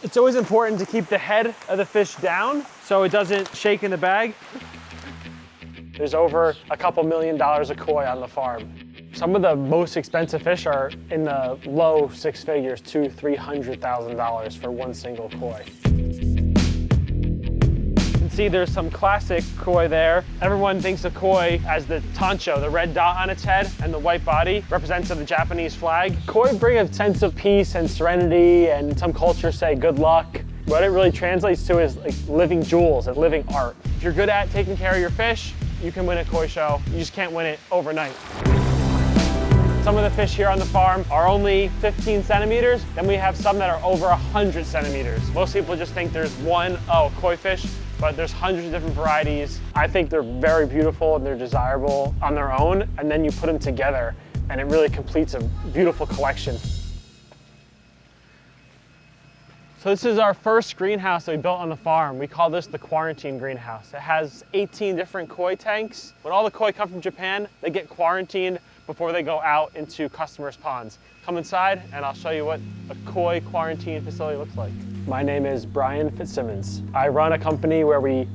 It's always important to keep the head of the fish down so it doesn't shake in the bag. There's over a couple $1 million of koi on the farm. Some of the most expensive fish are in the low six figures, $200,000–300,000 for one single koi. You can see there's some classic koi there. Everyone thinks of koi as the Toncho, the red dot on its head and the white body, representative of the Japanese flag. Koi bring a sense of peace and serenity, and some cultures say good luck. What it really translates to is like living jewels and living art. If you're good at taking care of your fish, you can win a koi show. You just can't win it overnight. Some of the fish here on the farm are only 15 centimeters, then we have some that are over 100 centimeters. Most people just think there's one, koi fish, but there's hundreds of different varieties. I think they're very beautiful and they're desirable on their own, and then you put them together and it really completes a beautiful collection. So this is our first greenhouse that we built on the farm. We call this the quarantine greenhouse. It has 18 different koi tanks. When all the koi come from Japan, they get quarantined before they go out into customers' ponds. Come inside and I'll show you what a koi quarantine facility looks like. My name is Brian Fitzsimmons. I run a company where we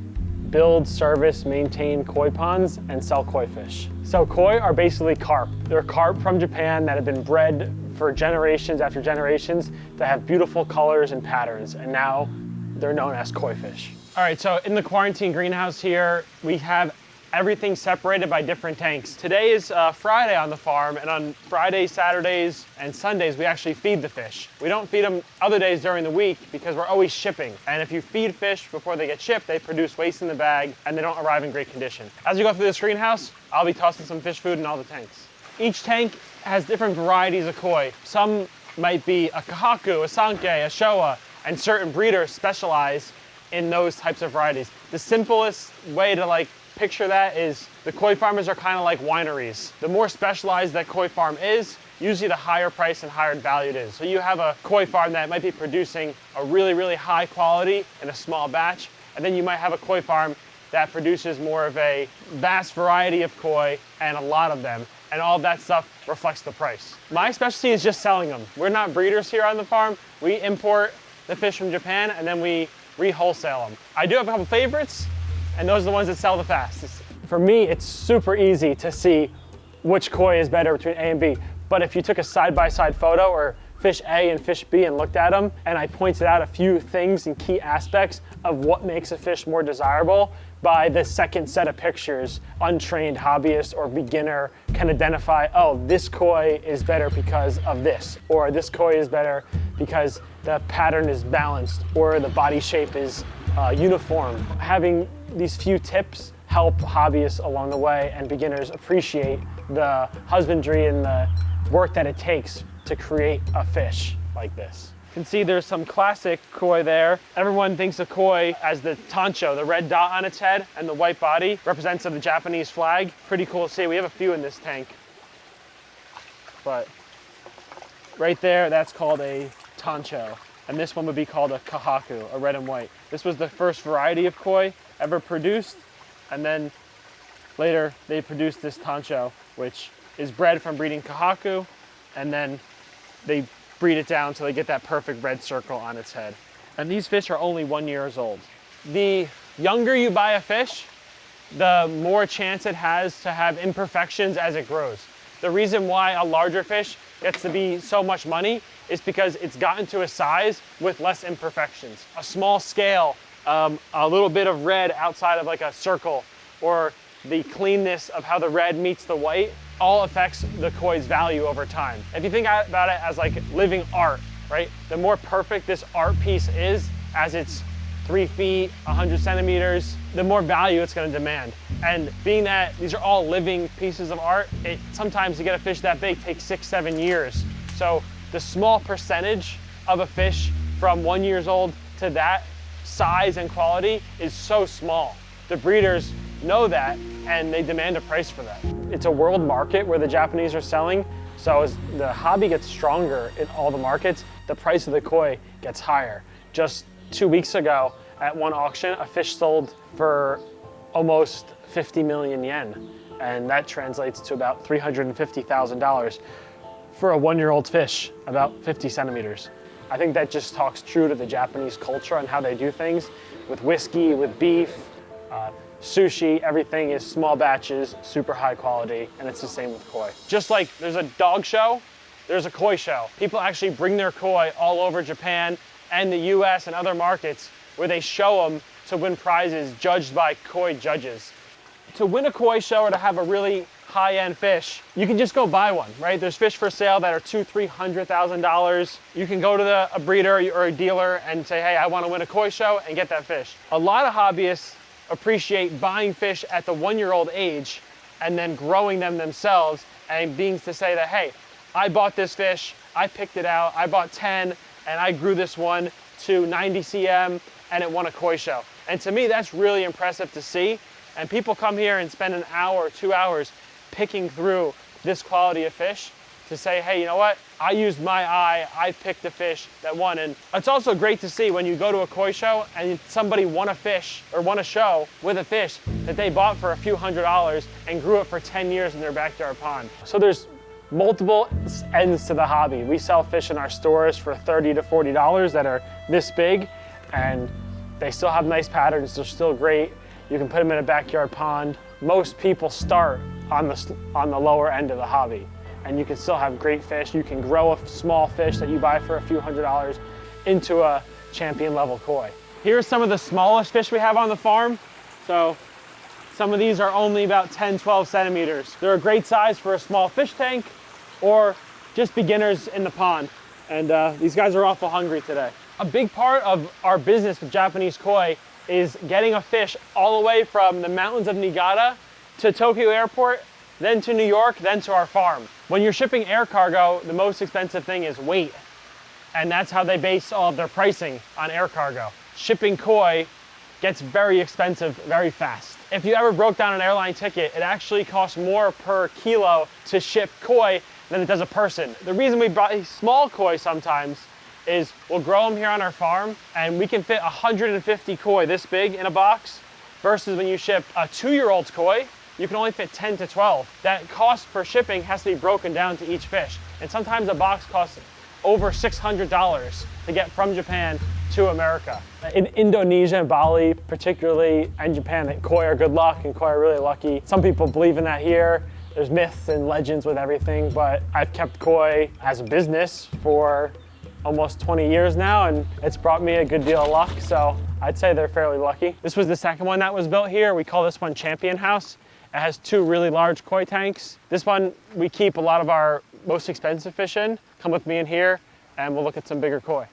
build, service, maintain koi ponds and sell koi fish. So koi are basically carp. They're carp from Japan that have been bred for generations after generations that have beautiful colors and patterns, and now they're known as koi fish. All right, so in the quarantine greenhouse here, we have everything separated by different tanks. Today is Friday on the farm, and on Fridays, Saturdays, and Sundays, we actually feed the fish. We don't feed them other days during the week because we're always shipping. And if you feed fish before they get shipped, they produce waste in the bag and they don't arrive in great condition. As you go through this greenhouse, I'll be tossing some fish food in all the tanks. Each tank has different varieties of koi. Some might be a kahaku, a sanke, a showa, and certain breeders specialize in those types of varieties. The simplest way to picture that is the koi farmers are kind of like wineries. The more specialized that koi farm is, usually the higher price and higher value it is. So you have a koi farm that might be producing a really, really high quality in a small batch, and then you might have a koi farm that produces more of a vast variety of koi and a lot of them, and all of that stuff reflects the price. My specialty is just selling them. We're not breeders here on the farm. We import the fish from Japan and then we re-wholesale them. I do have a couple favorites, and those are the ones that sell the fastest. For me, it's super easy to see which koi is better between A and B, but if you took a side-by-side photo or fish A and fish B and looked at them, and I pointed out a few things and key aspects of what makes a fish more desirable, by the second set of pictures, untrained hobbyist or beginner can identify, oh, this koi is better because of this, or this koi is better because the pattern is balanced, or the body shape is uniform. Having these few tips help hobbyists along the way and beginners appreciate the husbandry and the work that it takes to create a fish like this. You can see there's some classic koi there. Everyone thinks of koi as the Toncho, the red dot on its head and the white body, representative of the Japanese flag. Pretty cool to see. We have a few in this tank. But right there, that's called a Toncho. And this one would be called a kahaku, a red and white. This was the first variety of koi ever produced. And then later they produced this Toncho, which is bred from breeding kahaku. And then they breed it down so they get that perfect red circle on its head. And these fish are only 1 year old. The younger you buy a fish, the more chance it has to have imperfections as it grows. The reason why a larger fish gets to be so much money is because it's gotten to a size with less imperfections. A small scale, a little bit of red outside of like a circle, or the cleanness of how the red meets the white, all affects the koi's value over time. If you think about it as like living art, right? The more perfect this art piece is, as it's 3 feet, 100 centimeters, the more value it's gonna demand. And being that these are all living pieces of art, sometimes to get a fish that big takes 6-7 years. So the small percentage of a fish from 1 year old to that size and quality is so small. The breeders know that and they demand a price for that. It's a world market where the Japanese are selling, so as the hobby gets stronger in all the markets, the price of the koi gets higher. Just 2 weeks ago at one auction, a fish sold for almost 50 million yen, and that translates to about $350,000 for a 1 year old fish, about 50 centimeters. I think that just talks true to the Japanese culture and how they do things with whiskey, with beef, sushi. Everything is small batches, super high quality, and it's the same with koi. Just like there's a dog show, there's a koi show. People actually bring their koi all over Japan and the US and other markets where they show them to win prizes judged by koi judges. To win a koi show or to have a really high-end fish, you can just go buy one, right? There's fish for sale that are $200,000, $300,000. You can go to a breeder or a dealer and say, hey, I want to win a koi show, and get that fish. A lot of hobbyists appreciate buying fish at the 1-year-old age and then growing them themselves, and being to say that, hey, I bought this fish, I picked it out, I bought 10, and I grew this one to 90 cm, and it won a koi show. And to me, that's really impressive to see. And people come here and spend an hour or 2 hours picking through this quality of fish to say, hey, you know what? I used my eye, I picked a fish that won. And it's also great to see when you go to a koi show and somebody won a fish or won a show with a fish that they bought for a few $100s and grew it for 10 years in their backyard pond. So there's multiple ends to the hobby. We sell fish in our stores for $30 to $40 that are this big, and they still have nice patterns. They're still great. You can put them in a backyard pond. Most people start on the lower end of the hobby, and you can still have great fish. You can grow a small fish that you buy for a few $100s into a champion level koi. Here's some of the smallest fish we have on the farm. So some of these are only about 10, 12 centimeters. They're a great size for a small fish tank or just beginners in the pond. And these guys are awful hungry today. A big part of our business with Japanese koi is getting a fish all the way from the mountains of Niigata to Tokyo Airport, then to New York, then to our farm. When you're shipping air cargo, the most expensive thing is weight. And that's how they base all of their pricing, on air cargo. Shipping koi gets very expensive very fast. If you ever broke down an airline ticket, it actually costs more per kilo to ship koi than it does a person. The reason we buy small koi sometimes is we'll grow them here on our farm and we can fit 150 koi this big in a box, versus when you ship a 2-year-old koi, you can only fit 10 to 12. That cost for shipping has to be broken down to each fish. And sometimes a box costs over $600 to get from Japan to America. In Indonesia, Bali particularly, and Japan, koi are good luck and koi are really lucky. Some people believe in that here. There's myths and legends with everything, but I've kept koi as a business for almost 20 years now, and it's brought me a good deal of luck, so I'd say they're fairly lucky. This was the second one that was built here. We call this one Champion House. It has 2 really large koi tanks. This one, we keep a lot of our most expensive fish in. Come with me in here, and we'll look at some bigger koi.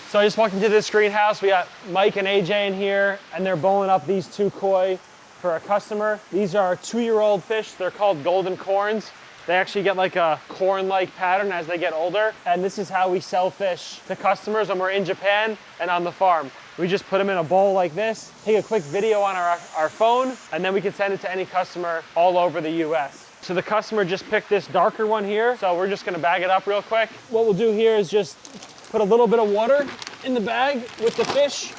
So I just walked into this greenhouse. We got Mike and AJ in here, and they're bowling up these 2 koi for a customer. These are 2-year-old fish. They're called golden corns. They actually get like a corn-like pattern as they get older. And this is how we sell fish to customers when we're in Japan and on the farm. We just put them in a bowl like this, take a quick video on our phone, and then we can send it to any customer all over the US. So the customer just picked this darker one here, so we're just gonna bag it up real quick. What we'll do here is just put a little bit of water in the bag with the fish.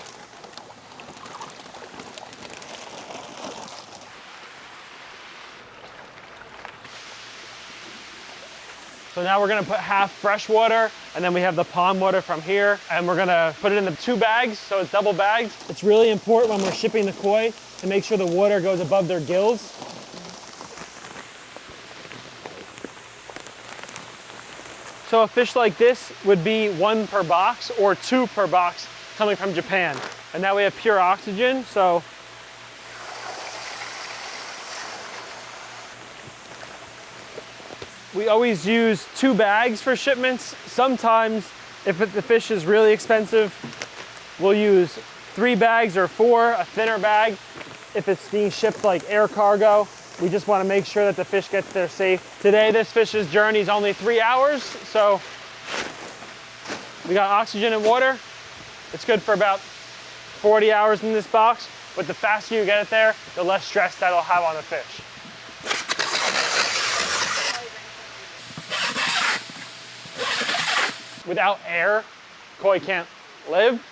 So now we're gonna put half fresh water, and then we have the pond water from here, and we're gonna put it in the 2 bags, so it's double bagged. It's really important when we're shipping the koi to make sure the water goes above their gills. So a fish like this would be 1 per box or 2 per box coming from Japan. And now we have pure oxygen, so we always use 2 bags for shipments. Sometimes, if the fish is really expensive, we'll use 3 bags or 4, a thinner bag. If it's being shipped like air cargo, we just want to make sure that the fish gets there safe. Today, this fish's journey is only 3 hours, so we got oxygen and water. It's good for about 40 hours in this box, but the faster you get it there, the less stress that'll have on the fish. Without air, koi can't live.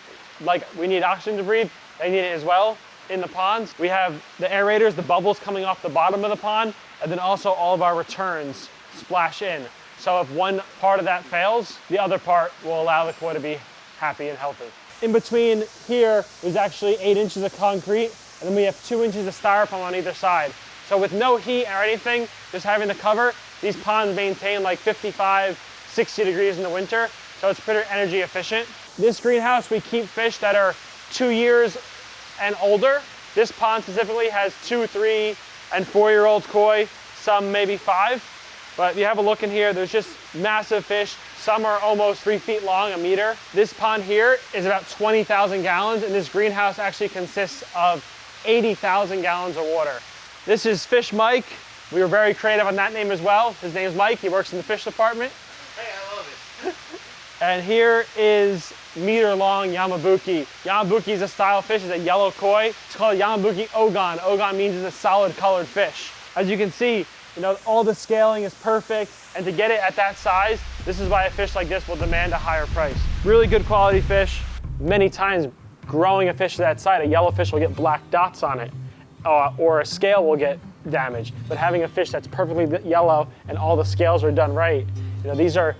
Like, we need oxygen to breathe, they need it as well. In the ponds, we have the aerators, the bubbles coming off the bottom of the pond, and then also all of our returns splash in. So if one part of that fails, the other part will allow the koi to be happy and healthy. In between here, there's actually 8 inches of concrete, and then we have 2 inches of styrofoam on either side. So with no heat or anything, just having the cover, these ponds maintain like 55, 60 degrees in the winter, so it's pretty energy efficient. This greenhouse, we keep fish that are 2 years and older. This pond specifically has 2, 3, and 4-year-old koi, some maybe 5. But you have a look in here, there's just massive fish. Some are almost 3 feet long, a meter. This pond here is about 20,000 gallons, and this greenhouse actually consists of 80,000 gallons of water. This is Fish Mike. We were very creative on that name as well. His name is Mike, he works in the fish department. Hey, I love it. And here is meter-long Yamabuki. Yamabuki is a style of fish, it's a yellow koi. It's called Yamabuki Ogon. Ogon means it's a solid colored fish. As you can see, all the scaling is perfect, and to get it at that size, this is why a fish like this will demand a higher price. Really good quality fish. Many times, growing a fish to that size, a yellow fish will get black dots on it, or a scale will get damaged. But having a fish that's perfectly yellow and all the scales are done right, these are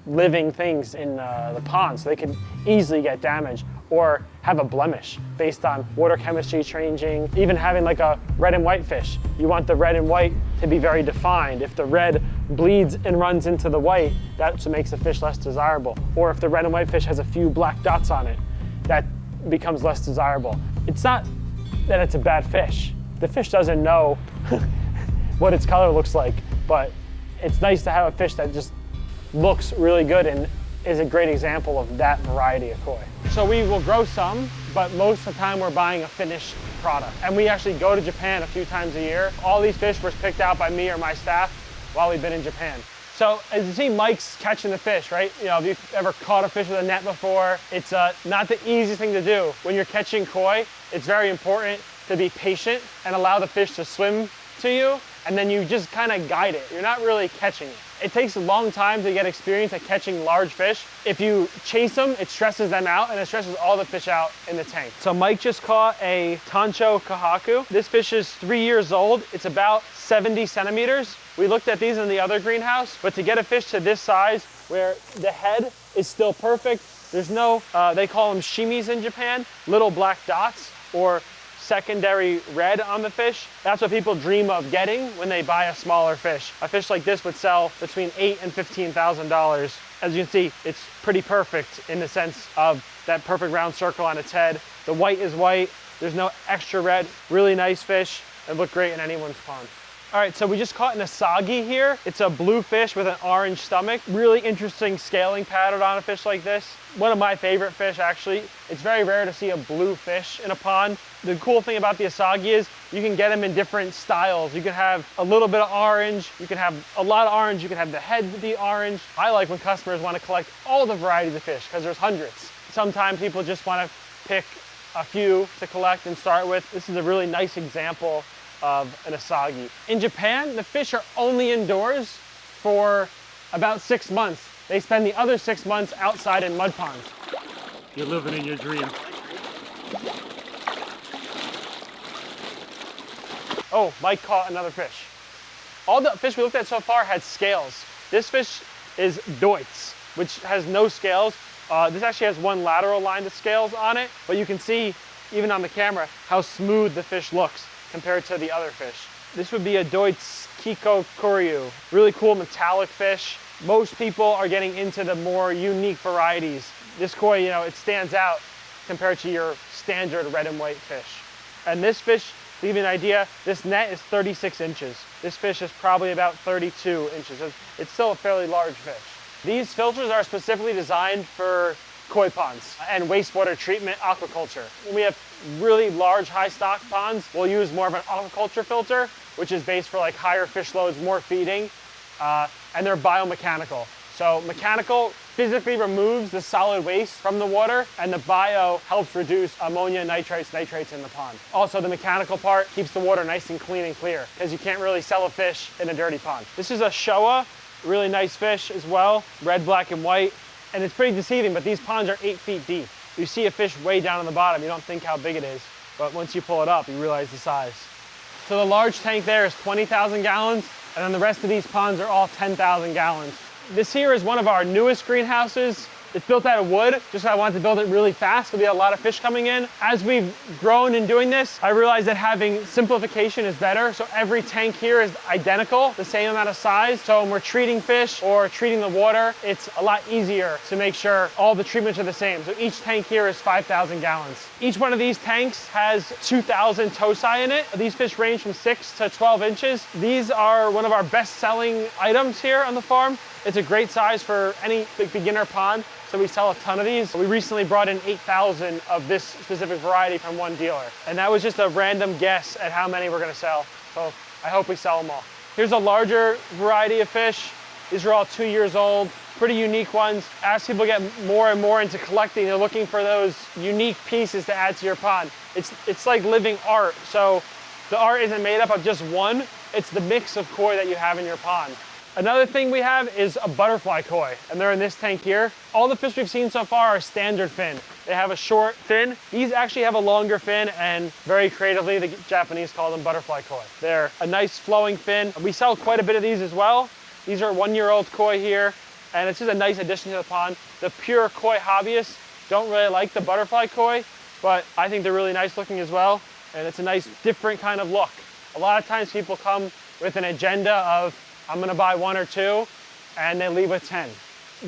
living things in the pond, so they can easily get damaged or have a blemish based on water chemistry changing. Even having like a red and white fish, you want the red and white to be very defined. If the red bleeds and runs into the white, that's what makes the fish less desirable. Or if the red and white fish has a few black dots on it, that becomes less desirable. It's not that it's a bad fish. The fish doesn't know what its color looks like, but it's nice to have a fish that just looks really good and is a great example of that variety of koi. So we will grow some, but most of the time we're buying a finished product. And we actually go to Japan a few times a year. All these fish were picked out by me or my staff while we've been in Japan. So as you see, Mike's catching the fish, right? If you've ever caught a fish with a net before, it's not the easiest thing to do. When you're catching koi, it's very important to be patient and allow the fish to swim to you, and then you just kind of guide it. You're not really catching it. It takes a long time to get experience at catching large fish. If you chase them, it stresses them out, and it stresses all the fish out in the tank. So Mike just caught a Toncho kahaku. This fish is 3 years old. It's about 70 centimeters. We looked at these in the other greenhouse, but to get a fish to this size, where the head is still perfect, there's no, they call them shimis in Japan, little black dots, or secondary red on the fish. That's what people dream of getting when they buy a smaller fish. A fish like this would sell between $8,000 and $15,000. As you can see, it's pretty perfect in the sense of that perfect round circle on its head. The white is white, there's no extra red. Really nice fish. It look great in anyone's pond. All right, so we just caught an Asagi here. It's a blue fish with an orange stomach. Really interesting scaling pattern on a fish like this. One of my favorite fish, actually. It's very rare to see a blue fish in a pond. The cool thing about the Asagi is you can get them in different styles. You can have a little bit of orange, you can have a lot of orange, you can have the head be orange. I like when customers want to collect all the varieties of fish because there's hundreds. Sometimes people just want to pick a few to collect and start with. This is a really nice example of an Asagi. In Japan, the fish are only indoors for about 6 months. They spend the other 6 months outside in mud ponds. You're living in your dream. Oh, Mike caught another fish. All the fish we looked at so far had scales. This fish is Deutz, which has no scales. This actually has one lateral line of scales on it, but you can see, even on the camera, how smooth the fish looks compared to the other fish. This would be a Deutz Kiko Kuryu. Really cool metallic fish. Most people are getting into the more unique varieties. This koi, it stands out compared to your standard red and white fish. And this fish, to give you an idea, this net is 36 inches. This fish is probably about 32 inches. It's still a fairly large fish. These filters are specifically designed for koi ponds and wastewater treatment aquaculture. When we have really large high stock ponds, we'll use more of an aquaculture filter, which is based for like higher fish loads, more feeding, and they're biomechanical. So mechanical physically removes the solid waste from the water, and the bio helps reduce ammonia, nitrates in the pond. Also, the mechanical part keeps the water nice and clean and clear, because you can't really sell a fish in a dirty pond. This is a Showa, really nice fish as well, red, black, and white. And it's pretty deceiving, but these ponds are 8 feet deep. You see a fish way down on the bottom, you don't think how big it is, but once you pull it up, you realize the size. So the large tank there is 20,000 gallons, And then the rest of these ponds are all 10,000 gallons. This here is one of our newest greenhouses. It's built out of wood, just so I wanted to build it really fast so we had a lot of fish coming in. As we've grown in doing this, I realized that having simplification is better. So every tank here is identical, the same amount of size. So when we're treating fish or treating the water, it's a lot easier to make sure all the treatments are the same. So each tank here is 5,000 gallons. Each one of these tanks has 2,000 tosi in it. These fish range from 6 to 12 inches. These are one of our best-selling items here on the farm. It's a great size for any beginner pond, so we sell a ton of these. We recently brought in 8,000 of this specific variety from one dealer. And that was just a random guess at how many we're gonna sell. So I hope we sell them all. Here's a larger variety of fish. These are all 2 years old, pretty unique ones. As people get more and more into collecting, they're looking for those unique pieces to add to your pond. It's like living art. So the art isn't made up of just one, it's the mix of koi that you have in your pond. Another thing we have is a butterfly koi, and they're in this tank here. All the fish we've seen so far are standard fin. They have a short fin. These actually have a longer fin, and very creatively, the Japanese call them butterfly koi. They're a nice flowing fin. We sell quite a bit of these as well. These are 1-year-old koi here, and it's just a nice addition to the pond. The pure koi hobbyists don't really like the butterfly koi, but I think they're really nice looking as well, and it's a nice different kind of look. A lot of times people come with an agenda of, I'm gonna buy 1 or 2, and they leave with 10.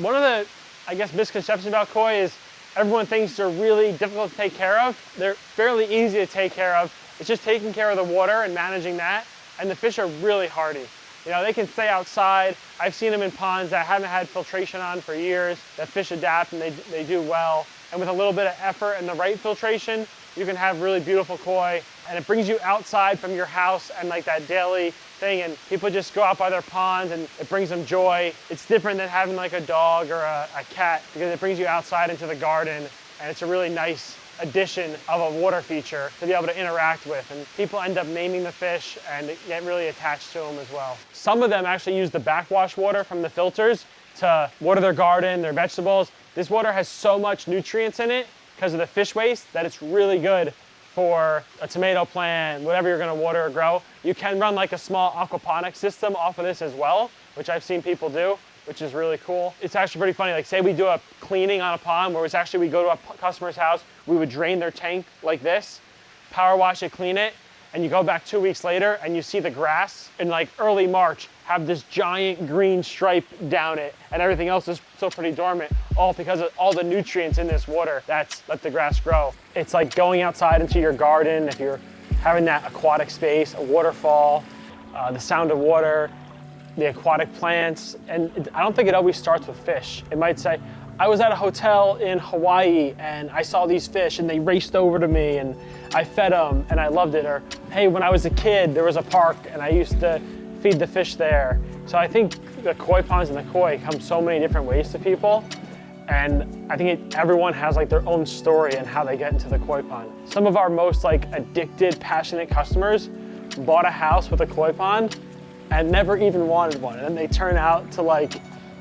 One of the, I guess, misconceptions about koi is everyone thinks they're really difficult to take care of. They're fairly easy to take care of. It's just taking care of the water and managing that, and the fish are really hardy. You know, they can stay outside. I've seen them in ponds that haven't had filtration on for years. The fish adapt and they do well. And with a little bit of effort and the right filtration, you can have really beautiful koi, and it brings you outside from your house and like that daily thing, and people just go out by their ponds and it brings them joy. It's different than having like a dog or a cat, because it brings you outside into the garden, and it's a really nice addition of a water feature to be able to interact with, and people end up naming the fish and get really attached to them as well. Some of them actually use the backwash water from the filters to water their garden, their vegetables. This water has so much nutrients in it because of the fish waste that it's really good for a tomato plant, whatever you're gonna water or grow. You can run like a small aquaponics system off of this as well, which I've seen people do, which is really cool. It's actually pretty funny. Like, say we do a cleaning on a pond, where it's actually we go to a customer's house, we would drain their tank like this, power wash it, clean it, and you go back 2 weeks later and you see the grass in like early March have this giant green stripe down it, and everything else is still pretty dormant, all because of all the nutrients in this water that's let the grass grow. It's like going outside into your garden, if you're having that aquatic space, a waterfall, the sound of water, the aquatic plants, and I don't think it always starts with fish. It might say, I was at a hotel in Hawaii and I saw these fish and they raced over to me and I fed them and I loved it. Or, hey, when I was a kid, there was a park and I used to feed the fish there. So I think the koi ponds and the koi come so many different ways to people. And I think everyone has like their own story and how they get into the koi pond. Some of our most like addicted, passionate customers bought a house with a koi pond and never even wanted one. And then they turn out to like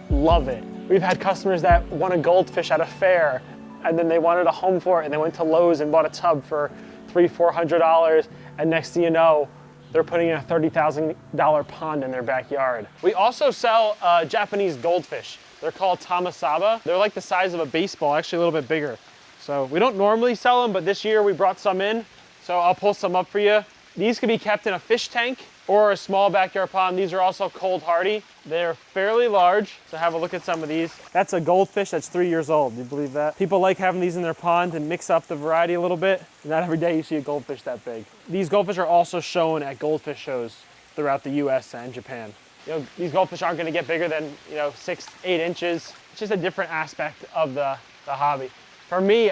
love it. We've had customers that won a goldfish at a fair, and then they wanted a home for it, and they went to Lowe's and bought a tub for $300–400, and next thing you know, they're putting in a $30,000 pond in their backyard. We also sell Japanese goldfish. They're called tamasaba. They're like the size of a baseball, actually a little bit bigger. So we don't normally sell them, but this year we brought some in, so I'll pull some up for you. These can be kept in a fish tank or a small backyard pond. These are also cold hardy. They're fairly large, so have a look at some of these. That's a goldfish that's 3 years old. Do you believe that? People like having these in their pond and mix up the variety a little bit. Not every day you see a goldfish that big. These goldfish are also shown at goldfish shows throughout the US and Japan. You know, these goldfish aren't gonna get bigger than 6–8 inches. It's just a different aspect of the hobby. For me,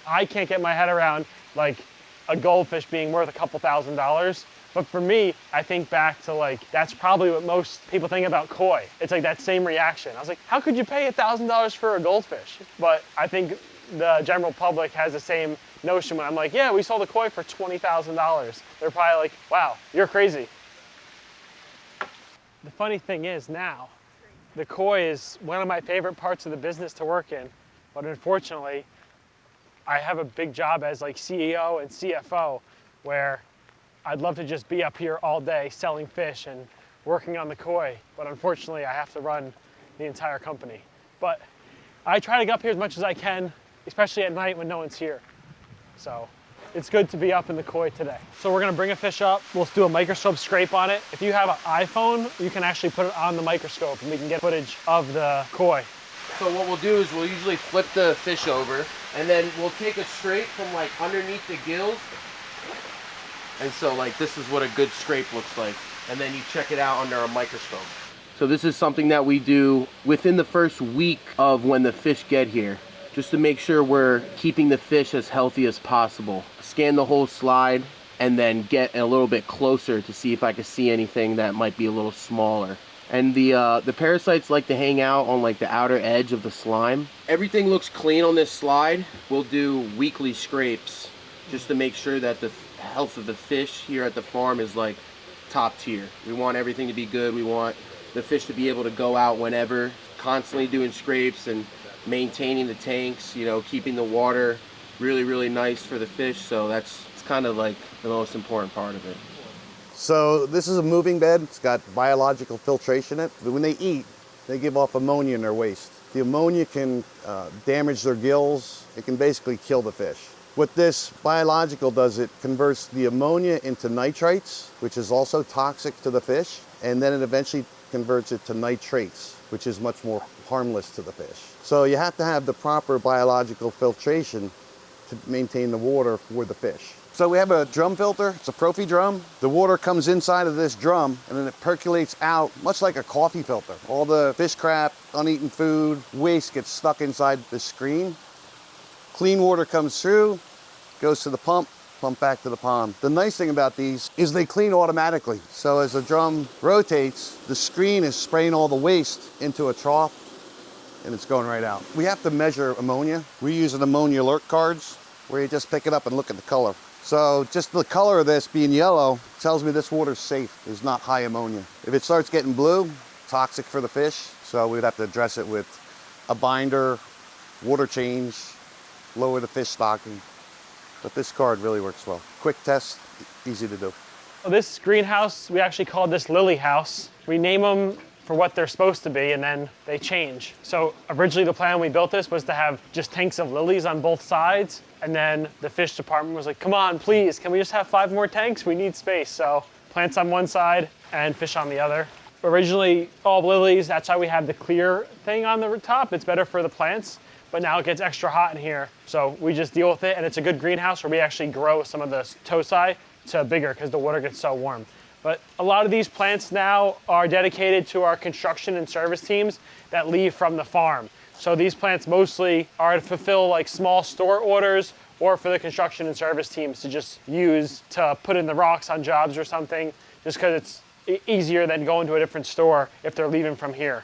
I can't get my head around like a goldfish being worth a couple $1,000s. But for me, I think back to like, that's probably what most people think about koi. It's like that same reaction. I was like, how could you pay $1,000 for a goldfish? But I think the general public has the same notion when I'm like, yeah, we sold a koi for $20,000. They're probably like, wow, you're crazy. The funny thing is now, the koi is one of my favorite parts of the business to work in. But unfortunately, I have a big job as like CEO and CFO, where I'd love to just be up here all day selling fish and working on the koi, but unfortunately I have to run the entire company. But I try to get up here as much as I can, especially at night when no one's here. So it's good to be up in the koi today. So we're gonna bring a fish up, we'll do a microscope scrape on it. If you have an iPhone, you can actually put it on the microscope and we can get footage of the koi. So what we'll do is we'll usually flip the fish over and then we'll take a scrape from like underneath the gills. And so like this is what a good scrape looks like. And then you check it out under a microscope. So this is something that we do within the first week of when the fish get here, just to make sure we're keeping the fish as healthy as possible. Scan the whole slide and then get a little bit closer to see if I can see anything that might be a little smaller. And the parasites like to hang out on like the outer edge of the slime. Everything looks clean on this slide. We'll do weekly scrapes just to make sure that the health of the fish here at the farm is like top tier. We want everything to be good. We want the fish to be able to go out whenever, constantly doing scrapes and maintaining the tanks, you know, keeping the water really, really nice for the fish. So it's kind of like the most important part of it. So this is a moving bed. It's got biological filtration in it. When they eat, they give off ammonia in their waste. The ammonia can damage their gills. It can basically kill the fish. What this biological does, it converts the ammonia into nitrites, which is also toxic to the fish, and then it eventually converts it to nitrates, which is much more harmless to the fish. So you have to have the proper biological filtration to maintain the water for the fish. So we have a drum filter. It's a Profi drum. The water comes inside of this drum and then it percolates out, much like a coffee filter. All the fish crap, uneaten food, waste gets stuck inside the screen. Clean water comes through, goes to the pump back to the pond. The nice thing about these is they clean automatically. So as the drum rotates, the screen is spraying all the waste into a trough and it's going right out. We have to measure ammonia. We use an ammonia alert cards where you just pick it up and look at the color. So just the color of this being yellow tells me this water's safe. There's not high ammonia. If it starts getting blue, toxic for the fish. So we'd have to address it with a binder, water change, lower the fish stocking. But this card really works well. Quick test, easy to do. This greenhouse, we actually called this Lily House. We name them for what they're supposed to be and then they change. So originally the plan when we built this was to have just tanks of lilies on both sides. And then the fish department was like, come on, please, can we just have 5 more tanks? We need space. So plants on one side and fish on the other. Originally all lilies, that's why we have the clear thing on the top. It's better for the plants, but now it gets extra hot in here. So we just deal with it and it's a good greenhouse where we actually grow some of the tosai to bigger because the water gets so warm. But a lot of these plants now are dedicated to our construction and service teams that leave from the farm. So these plants mostly are to fulfill like small store orders or for the construction and service teams to just use to put in the rocks on jobs or something, just because it's easier than going to a different store if they're leaving from here.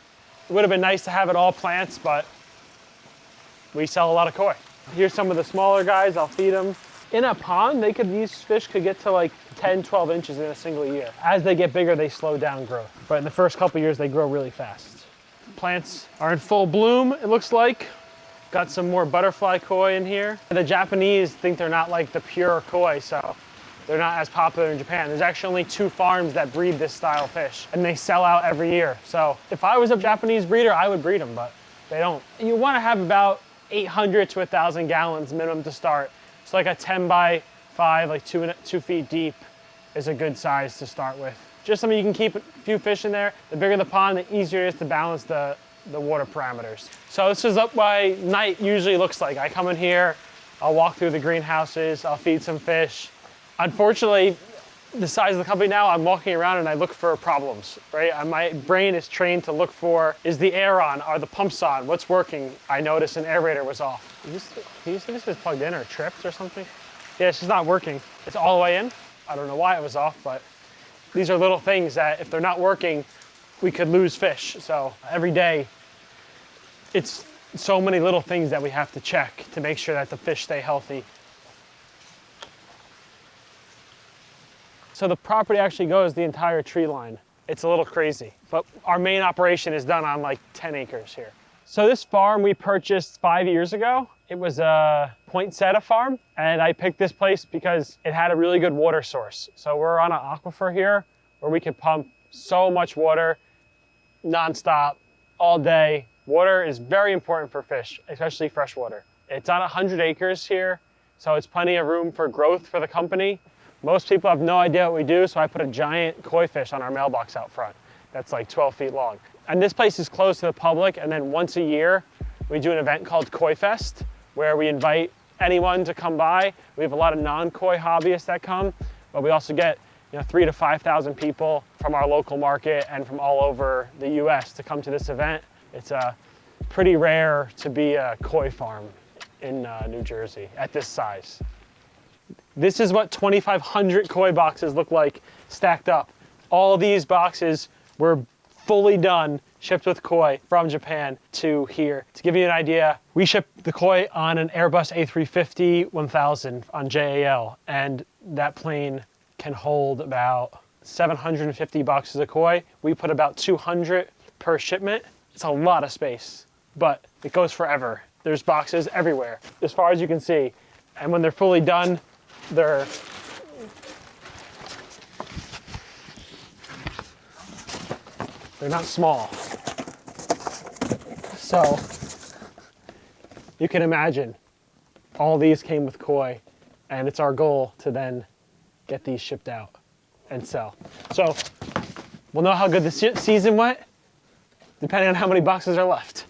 It would have been nice to have it all plants, but we sell a lot of koi. Here's some of the smaller guys, I'll feed them. In a pond, these fish could get to like 10, 12 inches in a single year. As they get bigger, they slow down growth. But in the first couple years, they grow really fast. Plants are in full bloom, it looks like. Got some more butterfly koi in here. The Japanese think they're not like the pure koi, so they're not as popular in Japan. There's actually only 2 farms that breed this style of fish, and they sell out every year. So if I was a Japanese breeder, I would breed them, but they don't. You want to have about 800 to 1,000 gallons minimum to start. So like a 10 by 5, like 2 feet deep is a good size to start with. Just something you can keep a few fish in there. The bigger the pond, the easier it is to balance the water parameters. So this is what my night usually looks like. I come in here, I'll walk through the greenhouses, I'll feed some fish. Unfortunately, the size of the company now, I'm walking around and I look for problems, right? My brain is trained to look for, is the air on? Are the pumps on? What's working? I noticed an aerator was off. Can you see this is plugged in or tripped or something? Yeah, it's just not working. It's all the way in. I don't know why it was off, but these are little things that if they're not working, we could lose fish. So every day, it's so many little things that we have to check to make sure that the fish stay healthy. So the property actually goes the entire tree line. It's a little crazy, but our main operation is done on like 10 acres here. So this farm we purchased 5 years ago. It was a poinsettia farm, and I picked this place because it had a really good water source. So we're on an aquifer here where we could pump So much water, nonstop, all day. Water is very important for fish, especially freshwater. It's on 100 acres here, so it's plenty of room for growth for the company. Most people have no idea what we do, so I put a giant koi fish on our mailbox out front that's like 12 feet long. And this place is closed to the public, and then once a year, we do an event called Koi Fest, where we invite anyone to come by. We have a lot of non-koi hobbyists that come, but we also get 3,000 to 5,000 people from our local market and from all over the US to come to this event. It's pretty rare to be a koi farm in New Jersey at this size. This is what 2,500 koi boxes look like stacked up. All these boxes were fully done, shipped with koi from Japan to here. To give you an idea, we ship the koi on an Airbus A350-1000 on JAL, and that plane can hold about 750 boxes of koi. We put about 200 per shipment. It's a lot of space, but it goes forever. There's boxes everywhere, as far as you can see. And when they're fully done, they're not small. So you can imagine all these came with koi, and it's our goal to then get these shipped out and sell. So we'll know how good the season went depending on how many boxes are left.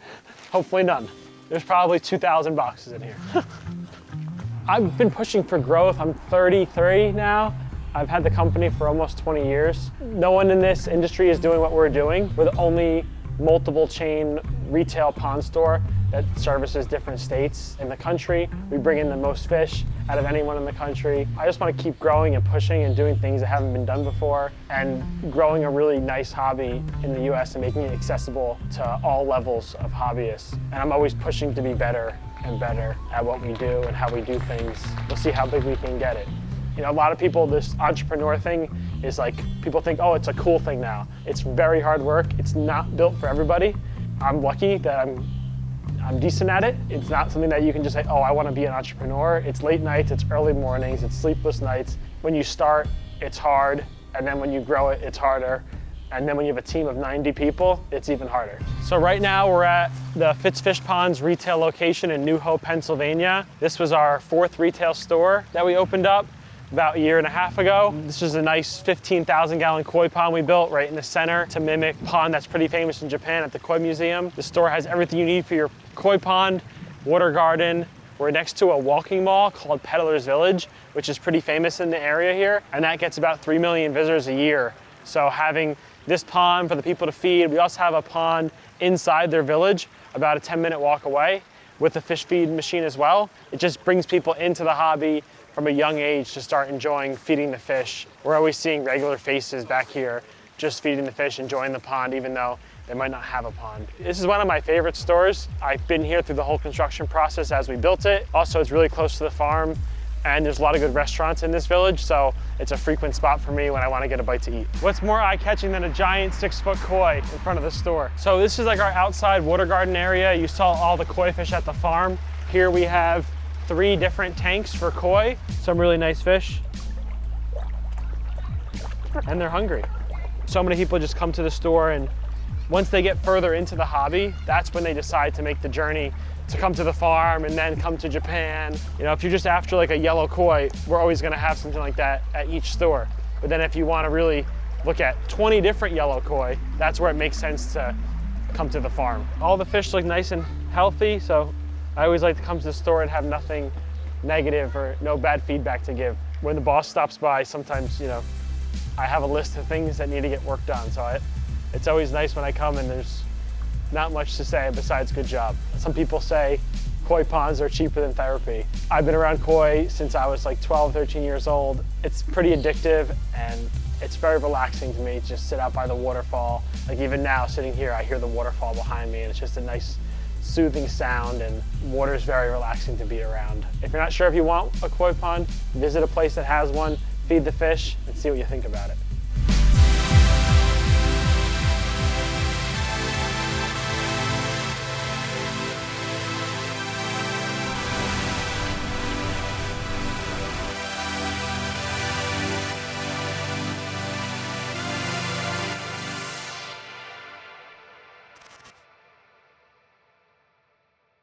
Hopefully none. There's probably 2,000 boxes in here. I've been pushing for growth. I'm 33 now. I've had the company for almost 20 years. No one in this industry is doing what we're doing. We're the only multiple chain retail pond store that services different states in the country. We bring in the most fish out of anyone in the country. I just want to keep growing and pushing and doing things that haven't been done before, and growing a really nice hobby in the US and making it accessible to all levels of hobbyists. And I'm always pushing to be better and better at what we do and how we do things. We'll see how big we can get it. A lot of people, this entrepreneur thing is like, people think, oh, it's a cool thing now. It's very hard work. It's not built for everybody. I'm lucky that I'm decent at it. It's not something that you can just say, oh, I want to be an entrepreneur. It's late nights, it's early mornings, it's sleepless nights. When you start, it's hard. And then when you grow it, it's harder. And then when you have a team of 90 people, it's even harder. So right now we're at the Fitz Fish Ponds retail location in New Hope, Pennsylvania. This was our 4th retail store that we opened up about a year and a half ago. This is a nice 15,000 gallon koi pond we built right in the center to mimic a pond that's pretty famous in Japan at the Koi Museum. The store has everything you need for your koi pond, water garden. We're next to a walking mall called Peddler's Village, which is pretty famous in the area here, and that gets about 3 million visitors a year. So having this pond for the people to feed, we also have a pond inside their village, about a 10-minute walk away, with a fish feed machine as well. It just brings people into the hobby from a young age to start enjoying feeding the fish. We're always seeing regular faces back here just feeding the fish, enjoying the pond, even though they might not have a pond. This is one of my favorite stores. I've been here through the whole construction process as we built it. Also, it's really close to the farm, and there's a lot of good restaurants in this village, so it's a frequent spot for me when I want to get a bite to eat. What's more eye-catching than a giant 6-foot koi in front of the store? So this is like our outside water garden area. You saw all the koi fish at the farm. Here we have 3 different tanks for koi, some really nice fish, and they're hungry. So many people just come to the store, and once they get further into the hobby, that's when they decide to make the journey to come to the farm and then come to Japan. If you're just after like a yellow koi, we're always gonna have something like that at each store. But then if you wanna really look at 20 different yellow koi, that's where it makes sense to come to the farm. All the fish look nice and healthy, so I always like to come to the store and have nothing negative or no bad feedback to give. When the boss stops by, sometimes, I have a list of things that need to get worked on. So it's always nice when I come and there's not much to say besides good job. Some people say koi ponds are cheaper than therapy. I've been around koi since I was like 12, 13 years old. It's pretty addictive, and it's very relaxing to me to just sit out by the waterfall. Like even now, sitting here, I hear the waterfall behind me, and it's just a nice soothing sound, and water is very relaxing to be around. If you're not sure if you want a koi pond, visit a place that has one, feed the fish, and see what you think about it.